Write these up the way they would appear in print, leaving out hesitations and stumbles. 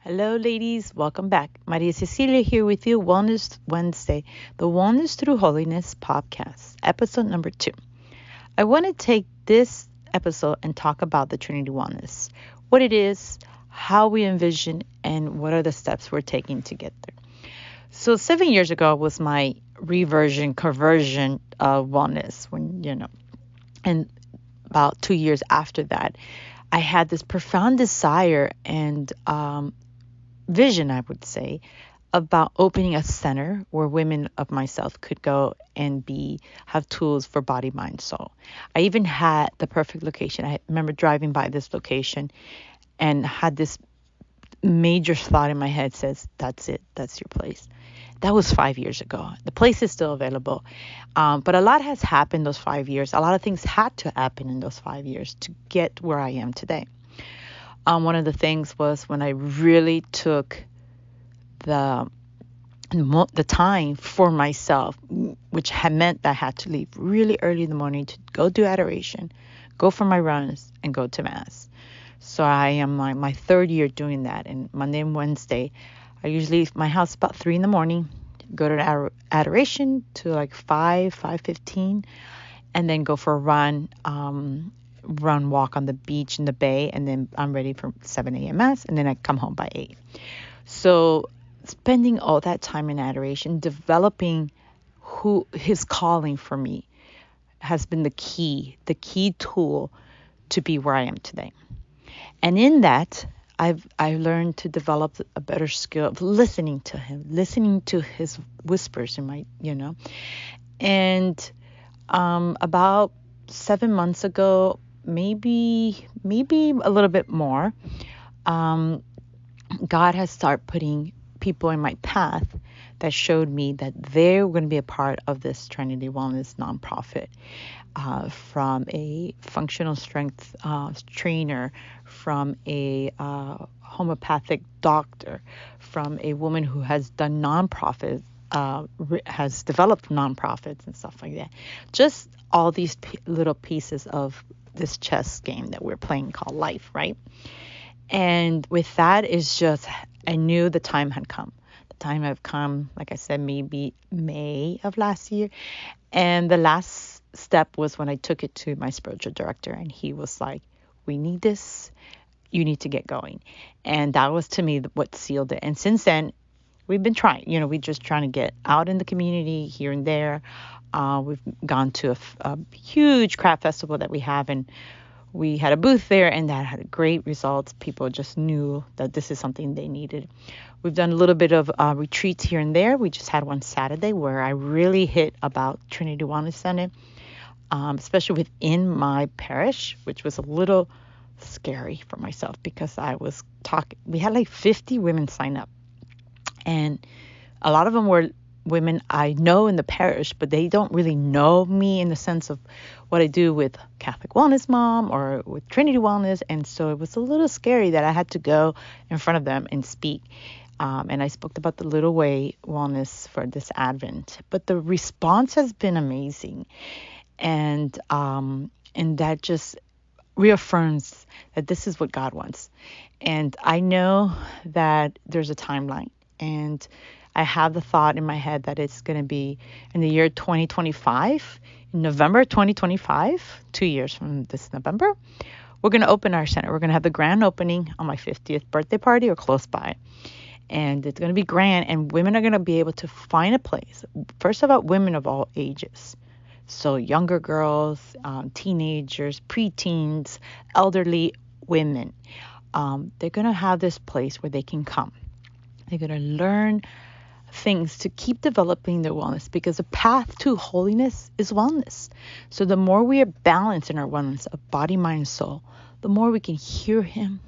Hello, ladies. Welcome back. Maria Cecilia here with you, Wellness Wednesday, the Wellness Through Holiness podcast, episode number 2. I want to take this episode and talk about the Trinity Wellness, what it is, how we envision, and what are the steps we're taking to get there. So 7 years ago was my conversion of wellness and about 2 years after that, I had this profound desire and vision, I would say, about opening a center where women of myself could go and have tools for body, mind, soul. I even had the perfect location. I remember driving by this location and had this major thought in my head says, that's it. That's your place. That was 5 years ago. The place is still available. But a lot has happened those 5 years. A lot of things had to happen in those 5 years to get where I am today. One of the things was when I really took the time for myself, which had meant that I had to leave really early in the morning to go do adoration, go for my runs, and go to Mass. So I am my third year doing that. And Monday and Wednesday, I usually leave my house about 3 in the morning, go to adoration to like 5:15, and then go for a walk on the beach in the bay, and then I'm ready for 7 a.m. Mass, and then I come home by 8. So spending all that time in adoration, developing his calling for me has been the key tool to be where I am today. And in that, I learned to develop a better skill of listening to him, listening to his whispers in my, and about 7 months ago, maybe a little bit more, God has started putting people in my path that showed me that they were going to be a part of this Trinity Wellness nonprofit, from a functional strength trainer, from a homeopathic doctor, from a woman who has done nonprofits, has developed nonprofits and stuff like that. Just all these little pieces of this chess game that we're playing called life, right? And with that is just, I knew the time had come. The time had come, like I said, maybe May of last year. And the last step was when I took it to my spiritual director, and he was like, we need this. You need to get going. And that was, to me, what sealed it. And since then, we've been trying. We're just trying to get out in the community here and there. We've gone to a huge craft festival that we have, and we had a booth there, and that had great results. People just knew that this is something they needed. We've done a little bit of retreats here and there. We just had one Saturday where I really hit about Trinity Wellness Center, especially within my parish, which was a little scary for myself because I was talking. We had like 50 women sign up, and a lot of them were women I know in the parish, but they don't really know me in the sense of what I do with Catholic Wellness Mom or with Trinity Wellness. And so it was a little scary that I had to go in front of them and speak. And I spoke about the Little Way Wellness for this Advent. But the response has been amazing. And that just reaffirms that this is what God wants. And I know that there's a timeline. And I have the thought in my head that it's going to be in the year 2025, in November 2025, 2 years from this November, we're going to open our center. We're going to have the grand opening on my 50th birthday party or close by. And it's going to be grand, and women are going to be able to find a place. First of all, women of all ages. So younger girls, teenagers, preteens, elderly women. They're going to have this place where they can come. They're going to learn things to keep developing their wellness, because the path to holiness is wellness. So the more we are balanced in our wellness of body, mind, soul, the more we can hear him,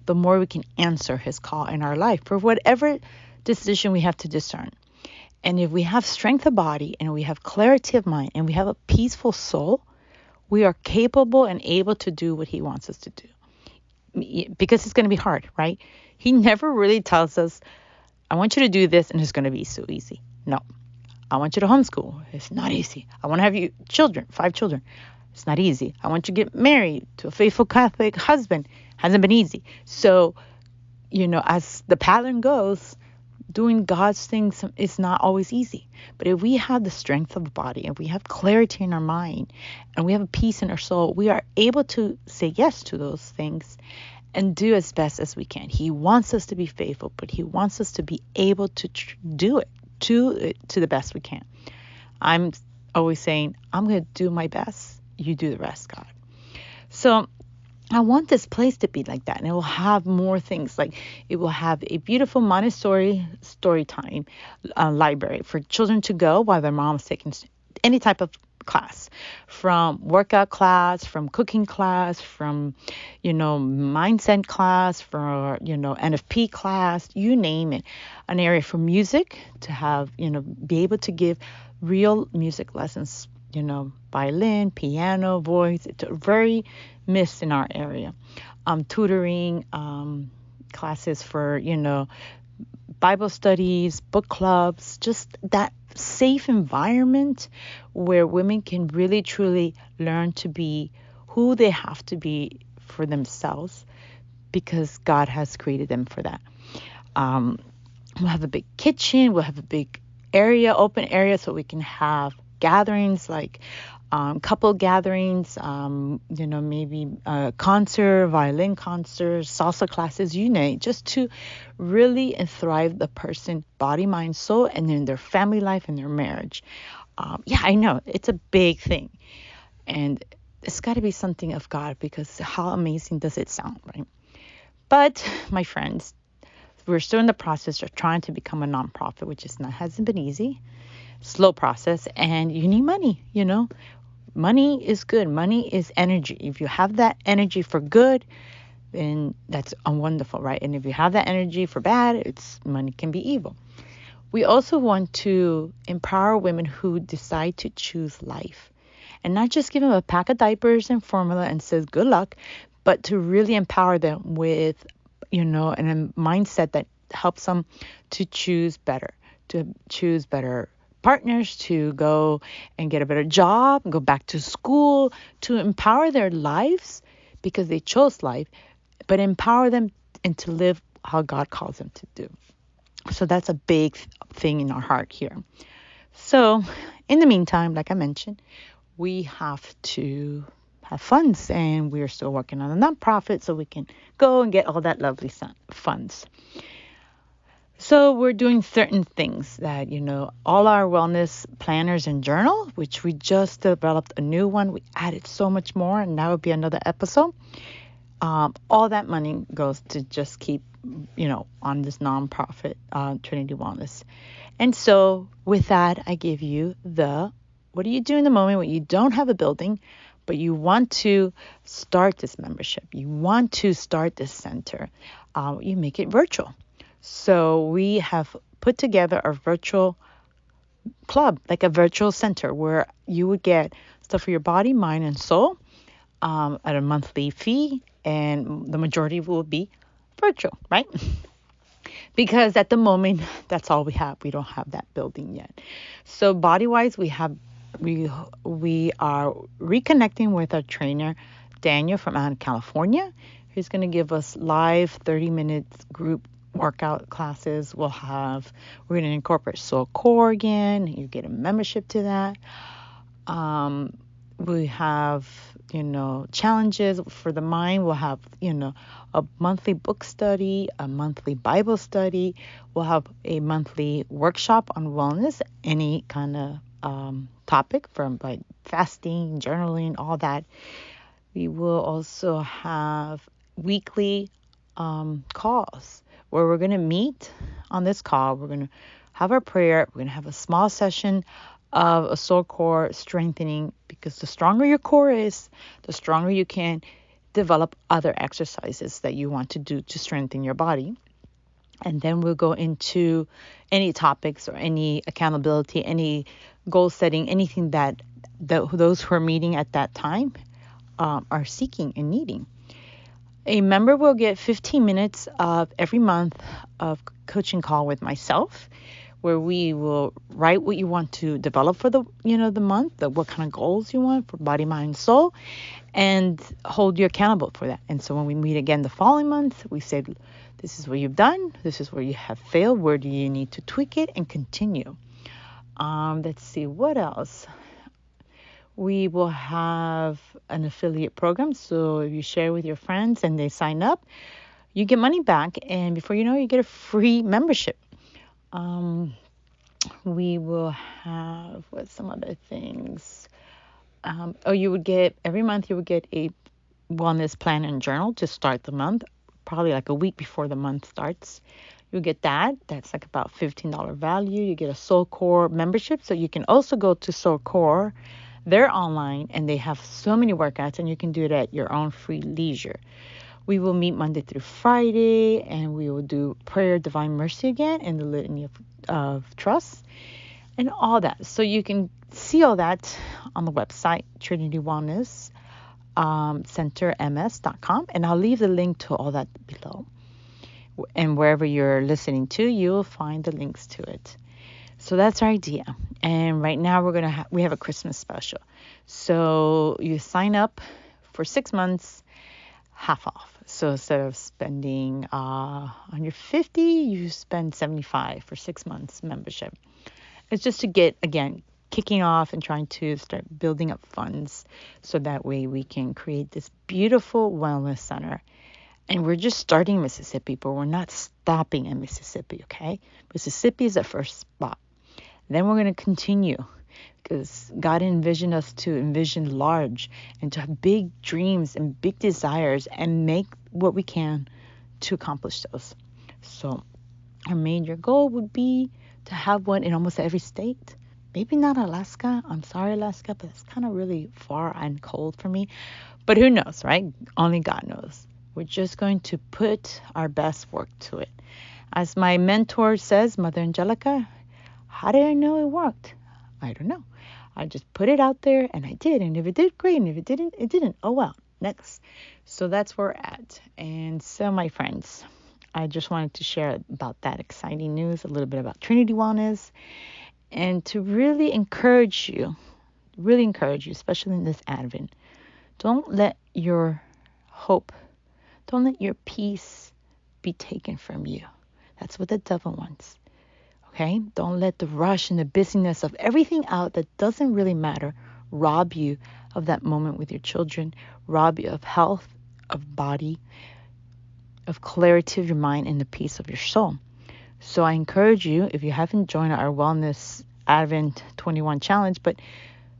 the more we can answer his call in our life for whatever decision we have to discern. And if we have strength of body, and we have clarity of mind, and we have a peaceful soul, we are capable and able to do what he wants us to do. Because it's going to be hard, right? He never really tells us, I want you to do this and it's going to be so easy. No. I want you to homeschool. It's not easy. I want to have you children, 5 children. It's not easy. I want you to get married to a faithful Catholic husband. Hasn't been easy. So as the pattern goes, doing God's things is not always easy. But if we have the strength of the body and we have clarity in our mind and we have a peace in our soul, we are able to say yes to those things and do as best as we can. He wants us to be faithful, but he wants us to be able to do it to the best we can. I'm always saying, I'm going to do my best. You do the rest, God. So I want this place to be like that, and it will have more things. Like it will have a beautiful Montessori story time library for children to go while their mom's taking any type of class, from workout class, from cooking class, from mindset class, for NFP class, you name it. An area for music to have be able to give real music lessons, violin, piano, voice. It's very missed in our area. Tutoring, classes for, Bible studies, book clubs, just that safe environment where women can really, truly learn to be who they have to be for themselves, because God has created them for that. We'll have a big kitchen. We'll have a big area, open area, so we can have gatherings like couple gatherings, maybe concert, violin concerts, salsa classes, you name it, just to really thrive the person, body, mind, soul, and then their family life and their marriage. I know it's a big thing, and it's got to be something of God, because how amazing does it sound, right? But my friends, we're still in the process of trying to become a nonprofit, which hasn't been easy. Slow process, and you need money. Money is good. Money is energy. If you have that energy for good, then that's wonderful, right? And if you have that energy for bad, money can be evil. We also want to empower women who decide to choose life, and not just give them a pack of diapers and formula and says good luck, but to really empower them with and a mindset that helps them to choose better partners, to go and get a better job, go back to school, to empower their lives because they chose life, but empower them and to live how God calls them to do. So that's a big thing in our heart here. So in the meantime, like I mentioned, we have to have funds, and we're still working on a nonprofit so we can go and get all that lovely funds. So we're doing certain things that, all our wellness planners and journal, which we just developed a new one. We added so much more, and that would be another episode. All that money goes to just keep, on this nonprofit, Trinity Wellness. And so with that, I give you what do you do in the moment when you don't have a building, but you want to start this membership? You want to start this center. You make it virtual. So we have put together a virtual club, like a virtual center, where you would get stuff for your body, mind, and soul at a monthly fee, and the majority will be virtual, right? Because at the moment, that's all we have. We don't have that building yet. So body-wise, we are reconnecting with our trainer, Daniel from out of California. He's going to give us live 30 minutes group workout classes. We're going to incorporate Soul Core again. You get a membership to that. We have, challenges for the mind. We'll have, a monthly book study, a monthly Bible study. We'll have a monthly workshop on wellness, any kind of topic, from like fasting, journaling, all that. We will also have weekly calls where we're going to meet on this call. We're going to have our prayer. We're going to have a small session of a soul core strengthening, because the stronger your core is, the stronger you can develop other exercises that you want to do to strengthen your body. And then we'll go into any topics or any accountability, any goal setting, anything that those who are meeting at that time are seeking and needing. A member will get 15 minutes of every month of coaching call with myself, where we will write what you want to develop for the month, what kind of goals you want for body, mind, soul, and hold you accountable for that. And so when we meet again the following month, we say, This is what you've done. This is where you have failed. Where do you need to tweak it and continue? Let's see, what else? We will have an affiliate program. So if you share with your friends and they sign up, you get money back. And before you know it, you get a free membership. We will have some other things. You would get, every month you would get a wellness plan and journal to start the month, probably like a week before the month starts. You get that. That's like about $15 value. You get a Soul Core membership. So you can also go to Soul Core. They're online and they have so many workouts and you can do it at your own free leisure. We will meet Monday through Friday and we will do prayer, divine mercy again, and the litany of trust and all that. So you can see all that on the website, Trinity Wellness Center MS.com. And I'll leave the link to all that below. And wherever you're listening to, you'll find the links to it. So that's our idea. And right now we have a Christmas special. So you sign up for 6 months, half off. So instead of spending $150, you spend $75 for 6 months membership. It's just to get, again, kicking off and trying to start building up funds so that way we can create this beautiful wellness center. And we're just starting in Mississippi, but we're not stopping in Mississippi, okay? Mississippi is the first spot. Then we're going to continue because God envisioned us to envision large and to have big dreams and big desires and make what we can to accomplish those. So our major goal would be to have one in almost every state. Maybe not Alaska. I'm sorry, Alaska, but it's kind of really far and cold for me. But who knows, right? Only God knows. We're just going to put our best work to it. As my mentor says, Mother Angelica, how did I know it worked? I don't know. I just put it out there and I did. And if it did, great. And if it didn't, it didn't. Oh, well, next. So that's where we're at. And so, my friends, I just wanted to share about that exciting news, a little bit about Trinity Wellness, and to really encourage you, especially in this Advent. Don't let your hope, don't let your peace be taken from you. That's what the devil wants. Okay? Don't let the rush and the busyness of everything out that doesn't really matter rob you of that moment with your children, rob you of health, of body, of clarity of your mind, and the peace of your soul. So I encourage you, if you haven't joined our Wellness Advent 21 Challenge, but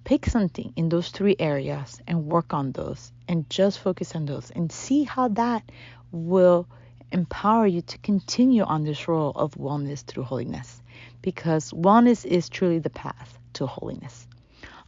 pick something in those 3 areas and work on those and just focus on those and see how that will empower you to continue on this role of wellness through holiness, because wellness is truly the path to holiness.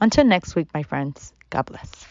Until next week, my friends, God bless.